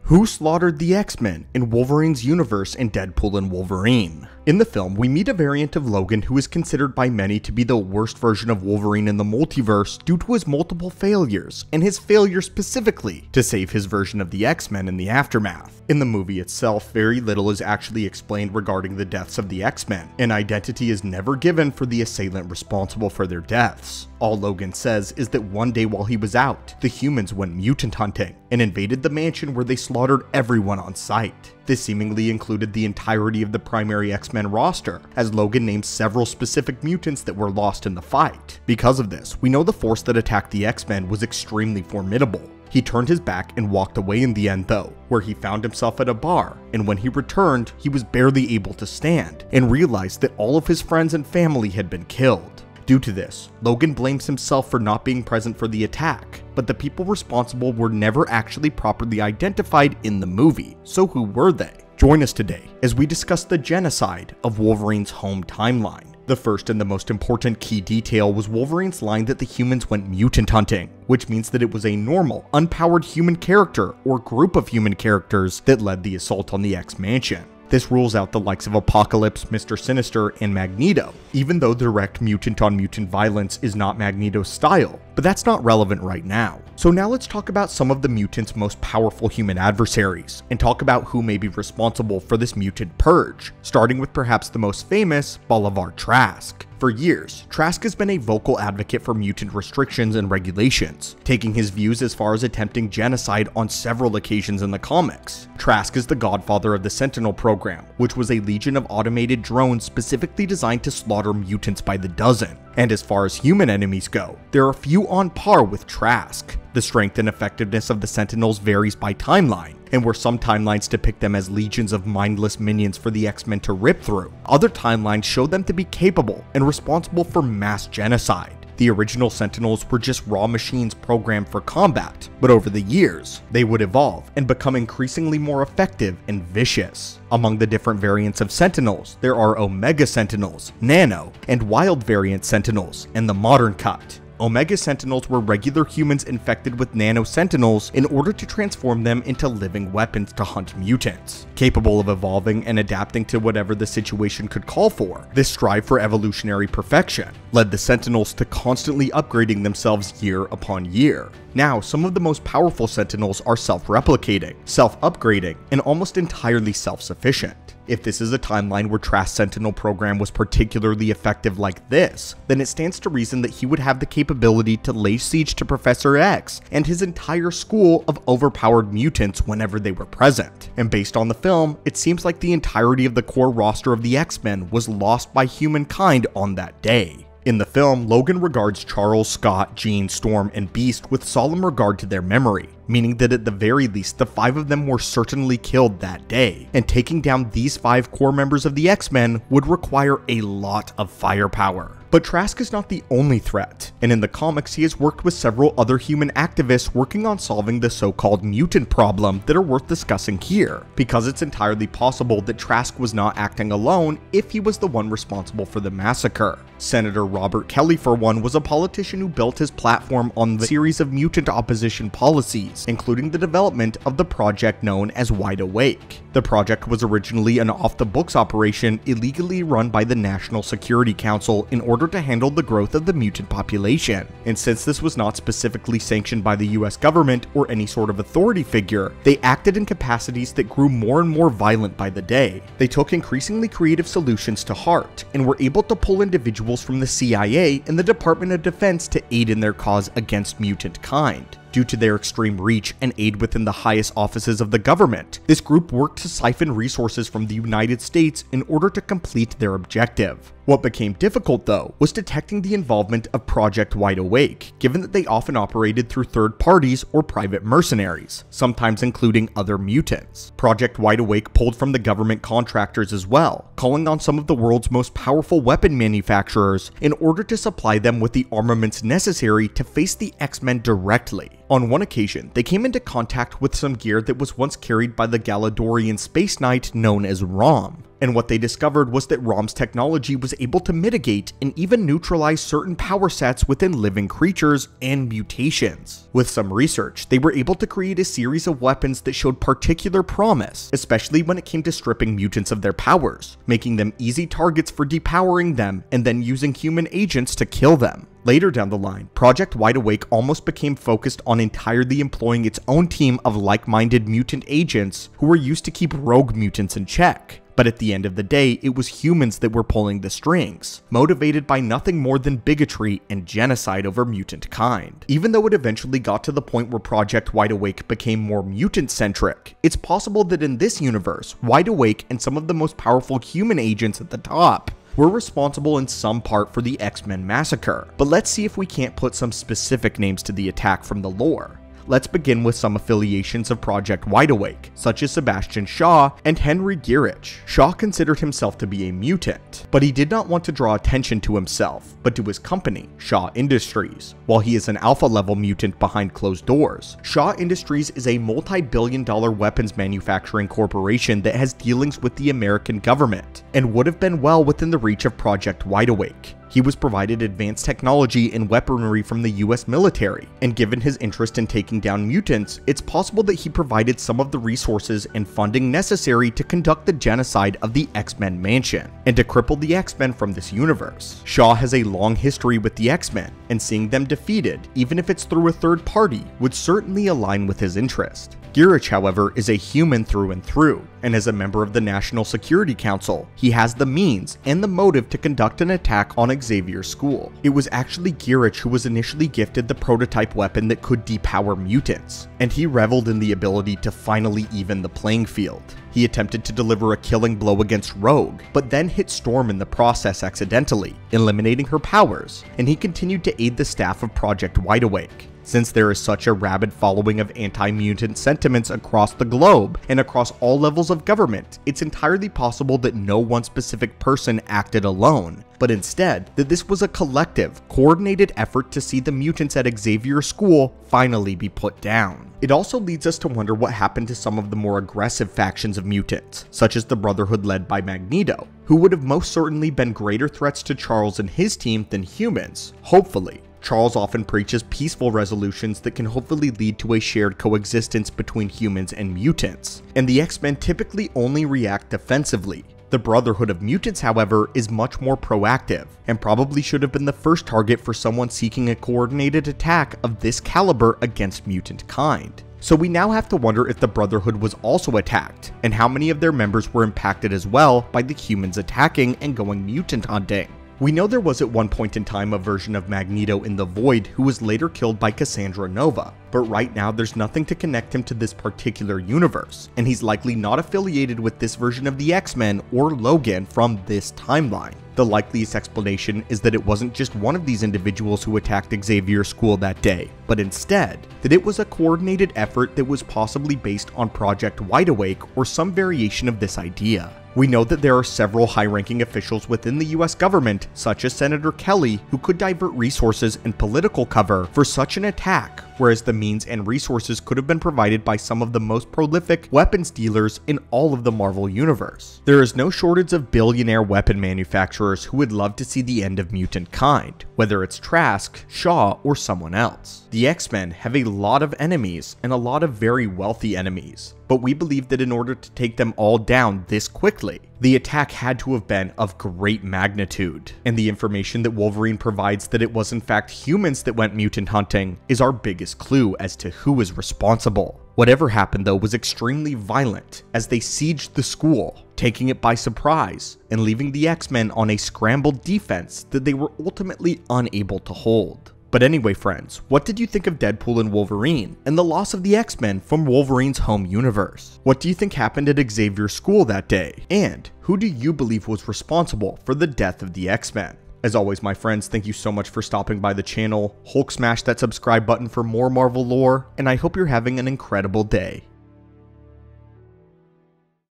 Who slaughtered the X-Men in Wolverine's universe in Deadpool and Wolverine? In the film, we meet a variant of Logan who is considered by many to be the worst version of Wolverine in the multiverse due to his multiple failures, and his failure specifically to save his version of the X-Men in the aftermath. In the movie itself, very little is actually explained regarding the deaths of the X-Men. An identity is never given for the assailant responsible for their deaths. All Logan says is that one day while he was out, the humans went mutant hunting and invaded the mansion where they slaughtered everyone on sight. This seemingly included the entirety of the primary X-Men roster, as Logan named several specific mutants that were lost in the fight. Because of this, we know the force that attacked the X-Men was extremely formidable. He turned his back and walked away in the end though, where he found himself at a bar, and when he returned, he was barely able to stand, and realized that all of his friends and family had been killed. Due to this, Logan blames himself for not being present for the attack, but the people responsible were never actually properly identified in the movie, so who were they? Join us today as we discuss the genocide of Wolverine's home timeline. The first and the most important key detail was Wolverine's line that the humans went mutant hunting, which means that it was a normal, unpowered human character or group of human characters that led the assault on the X-Mansion. This rules out the likes of Apocalypse, Mr. Sinister, and Magneto, even though direct mutant-on-mutant violence is not Magneto's style, but that's not relevant right now. So now let's talk about some of the mutants' most powerful human adversaries, and talk about who may be responsible for this mutant purge, starting with perhaps the most famous, Bolivar Trask. For years, Trask has been a vocal advocate for mutant restrictions and regulations, taking his views as far as attempting genocide on several occasions in the comics. Trask is the godfather of the Sentinel program, which was a legion of automated drones specifically designed to slaughter mutants by the dozen. And as far as human enemies go, there are few on par with Trask. The strength and effectiveness of the Sentinels varies by timeline, and where some timelines depict them as legions of mindless minions for the X-Men to rip through, other timelines show them to be capable and responsible for mass genocide. The original Sentinels were just raw machines programmed for combat, but over the years, they would evolve and become increasingly more effective and vicious. Among the different variants of Sentinels, there are Omega Sentinels, Nano, and Wild variant Sentinels, and the modern cut. Omega Sentinels were regular humans infected with Nano Sentinels in order to transform them into living weapons to hunt mutants. Capable of evolving and adapting to whatever the situation could call for, this strive for evolutionary perfection led the Sentinels to constantly upgrading themselves year upon year. Now, some of the most powerful Sentinels are self-replicating, self-upgrading, and almost entirely self-sufficient. If this is a timeline where Trask's Sentinel program was particularly effective like this, then it stands to reason that he would have the capability to lay siege to Professor X and his entire school of overpowered mutants whenever they were present. And based on the film, it seems like the entirety of the core roster of the X-Men was lost by humankind on that day. In the film, Logan regards Charles, Scott, Jean, Storm, and Beast with solemn regard to their memory, meaning that at the very least, the 5 of them were certainly killed that day, and taking down these 5 core members of the X-Men would require a lot of firepower. But Trask is not the only threat, and in the comics he has worked with several other human activists working on solving the so-called mutant problem that are worth discussing here, because it's entirely possible that Trask was not acting alone if he was the one responsible for the massacre. Senator Robert Kelly, for one, was a politician who built his platform on the series of mutant opposition policies, including the development of the project known as Wide Awake. The project was originally an off-the-books operation illegally run by the National Security Council in order to handle the growth of the mutant population. And since this was not specifically sanctioned by the US government or any sort of authority figure, they acted in capacities that grew more and more violent by the day. They took increasingly creative solutions to heart, and were able to pull individuals from the CIA and the Department of Defense to aid in their cause against mutant kind. Due to their extreme reach and aid within the highest offices of the government, this group worked to siphon resources from the United States in order to complete their objective. What became difficult though was detecting the involvement of Project Wide Awake, given that they often operated through third parties or private mercenaries, sometimes including other mutants. Project Wide Awake pulled from the government contractors as well, calling on some of the world's most powerful weapon manufacturers in order to supply them with the armaments necessary to face the X-Men directly. On one occasion, they came into contact with some gear that was once carried by the Galadorian space knight known as Rom. and what they discovered was that ROM's technology was able to mitigate and even neutralize certain power sets within living creatures and mutations. With some research, they were able to create a series of weapons that showed particular promise, especially when it came to stripping mutants of their powers, making them easy targets for depowering them and then using human agents to kill them. Later down the line, Project Wide Awake almost became focused on entirely employing its own team of like-minded mutant agents who were used to keep rogue mutants in check. But at the end of the day, it was humans that were pulling the strings, motivated by nothing more than bigotry and genocide over mutant kind. Even though it eventually got to the point where Project Wide Awake became more mutant-centric, it's possible that in this universe, Wide Awake and some of the most powerful human agents at the top were responsible in some part for the X-Men massacre. But let's see if we can't put some specific names to the attack from the lore. Let's begin with some affiliations of Project Wide Awake, such as Sebastian Shaw and Henry Gyrich. Shaw considered himself to be a mutant, but he did not want to draw attention to himself, but to his company, Shaw Industries. While he is an alpha-level mutant behind closed doors, Shaw Industries is a multi-billion-dollar weapons manufacturing corporation that has dealings with the American government, and would have been well within the reach of Project Wide Awake. He was provided advanced technology and weaponry from the US military, and given his interest in taking down mutants, it's possible that he provided some of the resources and funding necessary to conduct the genocide of the X-Men Mansion, and to cripple the X-Men from this universe. Shaw has a long history with the X-Men, and seeing them defeated, even if it's through a third party, would certainly align with his interest. Gyrich, however, is a human through and through, and as a member of the National Security Council, he has the means and the motive to conduct an attack on Xavier's school. It was actually Gyrich who was initially gifted the prototype weapon that could depower mutants, and he reveled in the ability to finally even the playing field. He attempted to deliver a killing blow against Rogue, but then hit Storm in the process accidentally, eliminating her powers, and he continued to aid the staff of Project Wide Awake. Since there is such a rabid following of anti-mutant sentiments across the globe and across all levels of government, it's entirely possible that no one specific person acted alone, but instead that this was a collective, coordinated effort to see the mutants at Xavier's school finally be put down. It also leads us to wonder what happened to some of the more aggressive factions of mutants, such as the Brotherhood led by Magneto, who would have most certainly been greater threats to Charles and his team than humans, hopefully. Charles often preaches peaceful resolutions that can hopefully lead to a shared coexistence between humans and mutants, and the X-Men typically only react defensively. The Brotherhood of Mutants, however, is much more proactive, and probably should have been the first target for someone seeking a coordinated attack of this caliber against mutant kind. So we now have to wonder if the Brotherhood was also attacked, and how many of their members were impacted as well by the humans attacking and going mutant hunting. We know there was at one point in time a version of Magneto in the Void who was later killed by Cassandra Nova, but right now there's nothing to connect him to this particular universe, and he's likely not affiliated with this version of the X-Men or Logan from this timeline. The likeliest explanation is that it wasn't just one of these individuals who attacked Xavier's school that day, but instead, that it was a coordinated effort that was possibly based on Project Wide Awake or some variation of this idea. We know that there are several high-ranking officials within the US government, such as Senator Kelly, who could divert resources and political cover for such an attack, whereas the means and resources could have been provided by some of the most prolific weapons dealers in all of the Marvel universe. There is no shortage of billionaire weapon manufacturers who would love to see the end of mutant kind, whether it's Trask, Shaw, or someone else. The X-Men have a lot of enemies, and a lot of very wealthy enemies, but we believe that in order to take them all down this quickly, the attack had to have been of great magnitude, and the information that Wolverine provides that it was in fact humans that went mutant hunting is our biggest clue as to who is responsible. Whatever happened though was extremely violent, as they sieged the school, taking it by surprise, and leaving the X-Men on a scrambled defense that they were ultimately unable to hold. But anyway friends, what did you think of Deadpool and Wolverine, and the loss of the X-Men from Wolverine's home universe? What do you think happened at Xavier's school that day? And who do you believe was responsible for the death of the X-Men? As always my friends, thank you so much for stopping by the channel. Hulk smash that subscribe button for more Marvel lore, and I hope you're having an incredible day.